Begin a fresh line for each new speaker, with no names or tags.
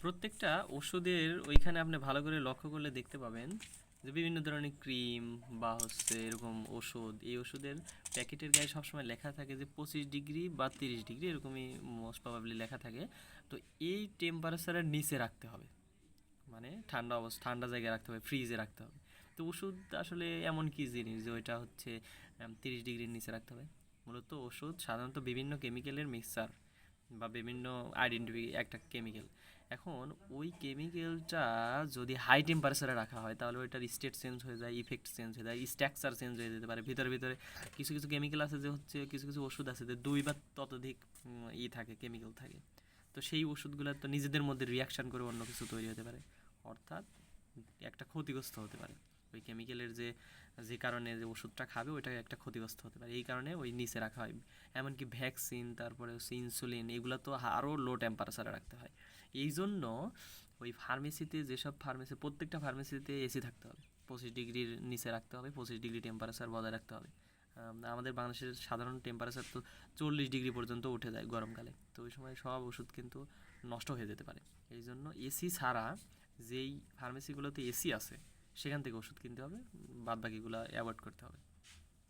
প্রত্যেকটা ওষুধের ওইখানে আপনি ভালো করে লক্ষ্য করলে দেখতে পাবেন যে বিভিন্ন ধরনের ক্রিম বা হচ্ছে এরকম ওষুধ, এই ওষুধের প্যাকেটের গায়ে সবসময় লেখা থাকে যে 25 ডিগ্রি বা 30 ডিগ্রি, এরকমই মোস্ট প্রবাবলি লেখা থাকে। তো এই টেম্পারেচারের নিচে রাখতে হবে, মানে ঠান্ডা অবস্থা, ঠান্ডা জায়গায় রাখতে হবে, ফ্রিজে রাখতে হবে। তো ওষুধ আসলে এমন কি জিনিস যে ওইটা হচ্ছে 30 ডিগ্রির নিচে রাখতে হবে? মূলত ওষুধ সাধারণত বিভিন্ন কেমিক্যালের মিক্সচার বা বিভিন্ন আইডেন্টিফাই একটা কেমিক্যাল। এখন ওই কেমিক্যালটা যদি হাই টেম্পারেচারে রাখা হয় তাহলে ওইটার স্টেট চেঞ্জ হয়ে যায়, ইফেক্ট চেঞ্জ হয়ে যায়, স্ট্রাকচার চেঞ্জ হয়ে যেতে পারে। ভিতরে ভিতরে কিছু কিছু কেমিক্যাল আছে যে হচ্ছে, কিছু কিছু ওষুধ আছে যে 2 বা ততোধিক থাকে, কেমিক্যাল থাকে। তো সেই ওষুধগুলো তো নিজেদের মধ্যে রিয়াকশান করে অন্য কিছু তৈরি হতে পারে, অর্থাৎ একটা ক্ষতিগ্রস্ত হতে পারে। ওই কেমিক্যালের যে যে কারণে যে ওষুধটা খাবে ওইটা একটা ক্ষতিগ্রস্ত হতে পারে, এই কারণে ওই নিচে রাখা হয়। এমনকি ভ্যাকসিন, তারপরে হচ্ছে ইনসুলিন, এগুলো তো আরও লো টেম্পারেচারে রাখতে হয়। এই জন্য ওই ফার্মেসিতে, যেসব ফার্মেসি, প্রত্যেকটা ফার্মেসিতে এসি থাকতে হবে, 25 ডিগ্রির নিচে রাখতে হবে, 25 ডিগ্রি টেম্পারেচার বজায় রাখতে হবে। আমাদের বাংলাদেশের সাধারণ টেম্পারেচার তো 40 ডিগ্রি পর্যন্ত উঠে যায় গরমকালে। তো ওই সময় সব ওষুধ কিন্তু নষ্ট হয়ে যেতে পারে। এই জন্য এসি ছাড়া, যেই ফার্মেসিগুলোতে এসি আছে সেখান থেকে ওষুধ কিনতে হবে, বাদ বাকিগুলো অ্যাভয়েড করতে হবে।